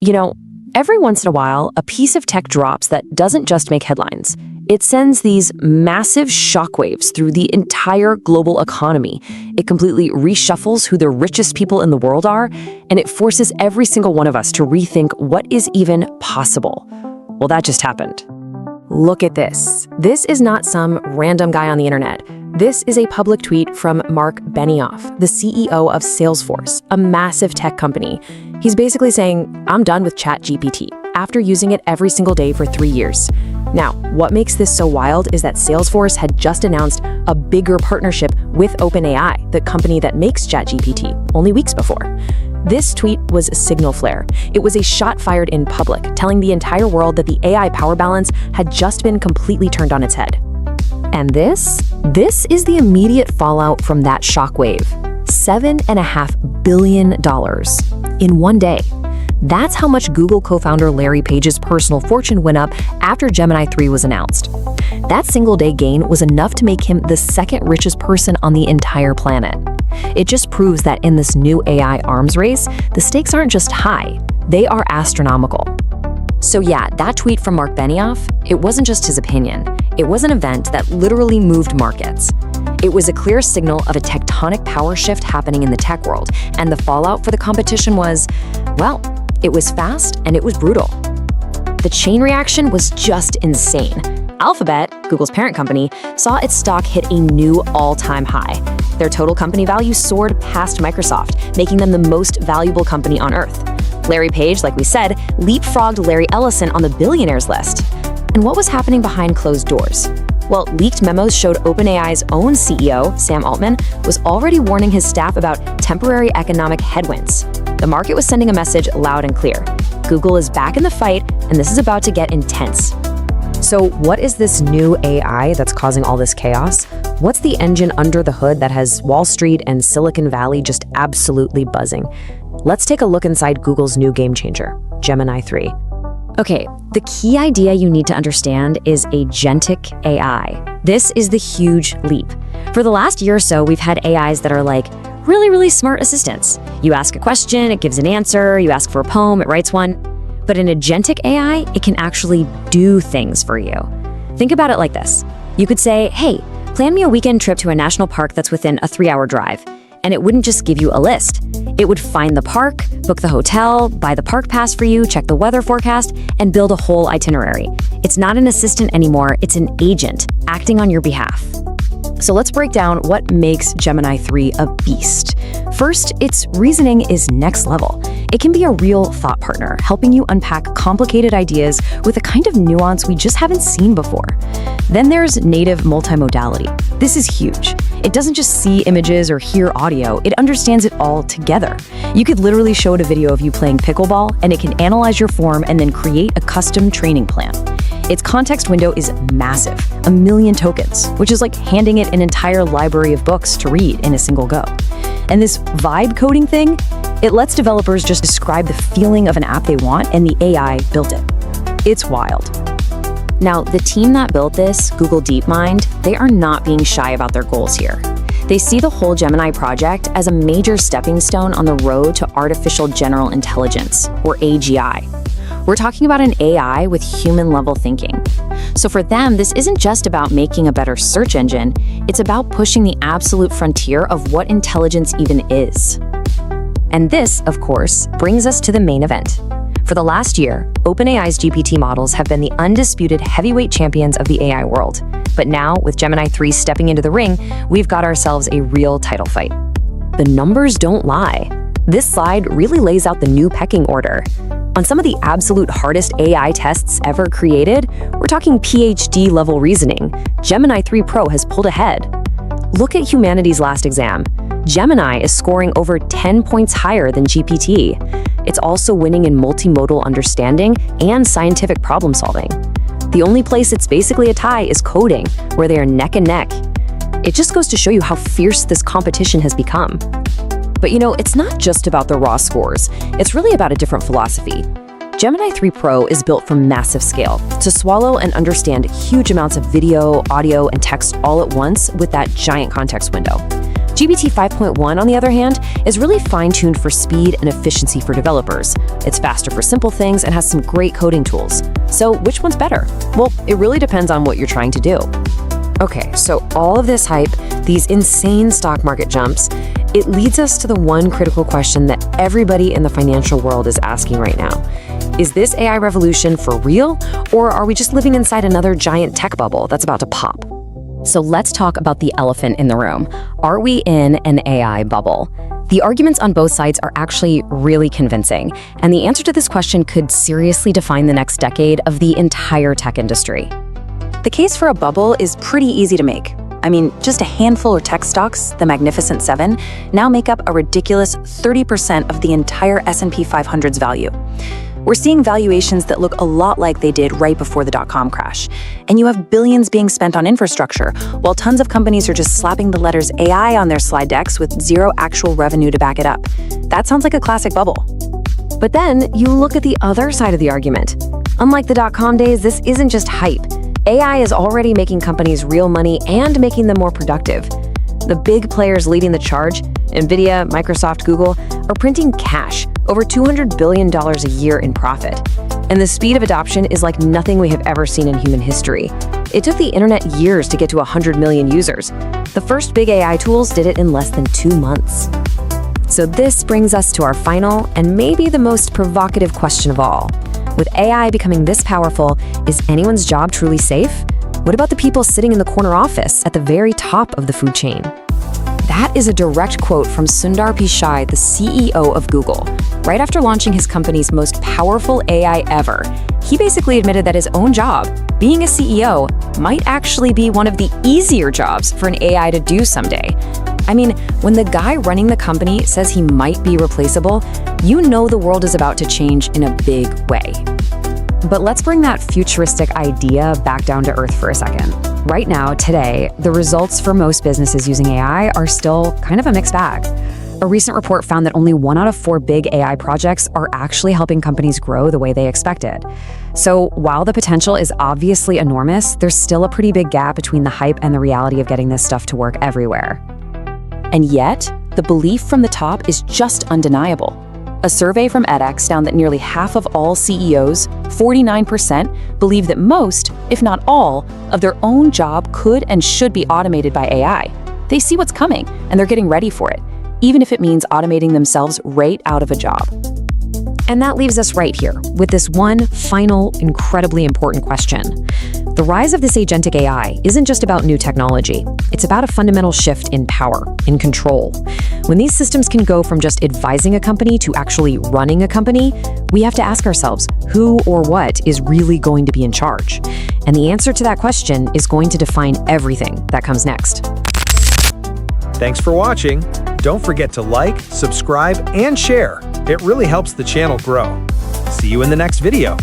You know, every once in a while, a piece of tech drops that doesn't just make headlines. It sends these massive shockwaves through the entire global economy. It completely reshuffles who the richest people in the world are, and it forces every single one of us to rethink what is even possible. Well, that just happened. Look at this. This is not some random guy on the internet. This is a public tweet from Marc Benioff, the CEO of Salesforce, a massive tech company. He's basically saying, I'm done with ChatGPT, after using it every single day for 3 years. Now, what makes this so wild is that Salesforce had just announced a bigger partnership with OpenAI, the company that makes ChatGPT, only weeks before. This tweet was a signal flare. It was a shot fired in public, telling the entire world that the AI power balance had just been completely turned on its head. And this is the immediate fallout from that shockwave. $7.5 billion in one day. That's how much Google co-founder Larry Page's personal fortune went up after Gemini 3 was announced. That single-day gain was enough to make him the second richest person on the entire planet. It just proves that in this new AI arms race, the stakes aren't just high, they are astronomical. So yeah, that tweet from Marc Benioff, it wasn't just his opinion. It was an event that literally moved markets. It was a clear signal of a tectonic power shift happening in the tech world, and the fallout for the competition was, well, it was fast and it was brutal. The chain reaction was just insane. Alphabet, Google's parent company, saw its stock hit a new all-time high. Their total company value soared past Microsoft, making them the most valuable company on Earth. Larry Page, like we said, leapfrogged Larry Ellison on the billionaires list. And what was happening behind closed doors? Well, leaked memos showed OpenAI's own CEO, Sam Altman, was already warning his staff about temporary economic headwinds. The market was sending a message loud and clear. Google is back in the fight, and this is about to get intense. So what is this new AI that's causing all this chaos? What's the engine under the hood that has Wall Street and Silicon Valley just absolutely buzzing? Let's take a look inside Google's new game changer, Gemini 3. Okay, the key idea you need to understand is agentic AI. This is the huge leap. For the last year or so, we've had AIs that are like really, really smart assistants. You ask a question, it gives an answer. You ask for a poem, it writes one. But in agentic AI, it can actually do things for you. Think about it like this. You could say, hey, plan me a weekend trip to a national park that's within a 3-hour drive. And it wouldn't just give you a list. It would find the park, book the hotel, buy the park pass for you, check the weather forecast, and build a whole itinerary. It's not an assistant anymore, it's an agent acting on your behalf. So let's break down what makes Gemini 3 a beast. First, its reasoning is next level. It can be a real thought partner, helping you unpack complicated ideas with a kind of nuance we just haven't seen before. Then there's native multimodality. This is huge. It doesn't just see images or hear audio, it understands it all together. You could literally show it a video of you playing pickleball, and it can analyze your form and then create a custom training plan. Its context window is massive, 1 million tokens, which is like handing it an entire library of books to read in a single go. And this vibe coding thing, it lets developers just describe the feeling of an app they want, and the AI built it. It's wild. Now, the team that built this, Google DeepMind, they are not being shy about their goals here. They see the whole Gemini project as a major stepping stone on the road to artificial general intelligence, or AGI. We're talking about an AI with human-level thinking. So for them, this isn't just about making a better search engine, it's about pushing the absolute frontier of what intelligence even is. And this, of course, brings us to the main event. For the last year, OpenAI's GPT models have been the undisputed heavyweight champions of the AI world. But now, with Gemini 3 stepping into the ring, we've got ourselves a real title fight. The numbers don't lie. This slide really lays out the new pecking order. On some of the absolute hardest AI tests ever created, we're talking PhD-level reasoning, Gemini 3 Pro has pulled ahead. Look at humanity's last exam. Gemini is scoring over 10 points higher than GPT. It's also winning in multimodal understanding and scientific problem solving. The only place it's basically a tie is coding, where they are neck and neck. It just goes to show you how fierce this competition has become. But you know, it's not just about the raw scores. It's really about a different philosophy. Gemini 3 Pro is built for massive scale, to swallow and understand huge amounts of video, audio, and text all at once with that giant context window. GPT 5.1, on the other hand, is really fine-tuned for speed and efficiency for developers. It's faster for simple things and has some great coding tools. So which one's better? Well, it really depends on what you're trying to do. Okay, so all of this hype, these insane stock market jumps, it leads us to the one critical question that everybody in the financial world is asking right now. Is this AI revolution for real, or are we just living inside another giant tech bubble that's about to pop? So let's talk about the elephant in the room. Are we in an AI bubble? The arguments on both sides are actually really convincing, and the answer to this question could seriously define the next decade of the entire tech industry. The case for a bubble is pretty easy to make. I mean, just a handful of tech stocks, the Magnificent Seven, now make up a ridiculous 30% of the entire S&P 500's value. We're seeing valuations that look a lot like they did right before the dot-com crash. And you have billions being spent on infrastructure, while tons of companies are just slapping the letters AI on their slide decks with zero actual revenue to back it up. That sounds like a classic bubble. But then you look at the other side of the argument. Unlike the dot-com days, this isn't just hype. AI is already making companies real money and making them more productive. The big players leading the charge, NVIDIA, Microsoft, Google, are printing cash, over $200 billion a year in profit. And the speed of adoption is like nothing we have ever seen in human history. It took the internet years to get to 100 million users. The first big AI tools did it in less than 2 months. So this brings us to our final and maybe the most provocative question of all. With AI becoming this powerful, is anyone's job truly safe? What about the people sitting in the corner office at the very top of the food chain? That is a direct quote from Sundar Pichai, the CEO of Google. Right after launching his company's most powerful AI ever, he basically admitted that his own job, being a CEO, might actually be one of the easier jobs for an AI to do someday. I mean, when the guy running the company says he might be replaceable, you know the world is about to change in a big way. But let's bring that futuristic idea back down to earth for a second. Right now, today, the results for most businesses using AI are still kind of a mixed bag. A recent report found that only 1 out of 4 big AI projects are actually helping companies grow the way they expected. So while the potential is obviously enormous, there's still a pretty big gap between the hype and the reality of getting this stuff to work everywhere. And yet, the belief from the top is just undeniable. A survey from edX found that nearly half of all CEOs, 49%, believe that most, if not all, of their own job could and should be automated by AI. They see what's coming, and they're getting ready for it, even if it means automating themselves right out of a job. And that leaves us right here with this one final, incredibly important question. The rise of this agentic AI isn't just about new technology. It's about a fundamental shift in power, in control. When these systems can go from just advising a company to actually running a company, we have to ask ourselves who or what is really going to be in charge. And the answer to that question is going to define everything that comes next. Thanks for watching. Don't forget to like, subscribe, and share. It really helps the channel grow. See you in the next video.